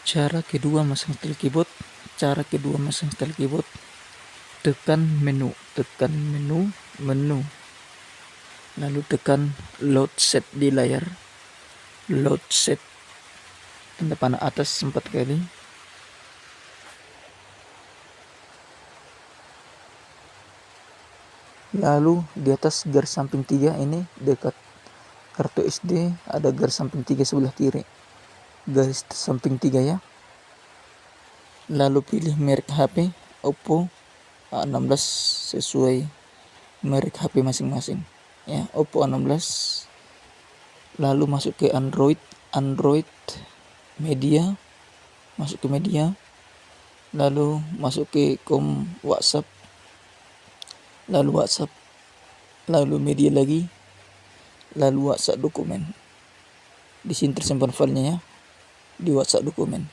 Cara kedua masang setel keyboard. Tekan menu, menu. Lalu tekan load set di layar. Load set tanda panah atas 4 kali. Lalu di atas garis samping 3 ini dekat kartu SD ada garis samping 3 sebelah kiri. Garis samping 3 ya. Lalu pilih merek HP Oppo A16 sesuai merek HP masing-masing. Ya, Oppo A16. Lalu masuk ke Android media, masuk ke media. Lalu masuk ke WhatsApp. Lalu media lagi. Lalu WhatsApp dokumen. Di sini tersimpan filenya ya, di WhatsApp dokumen.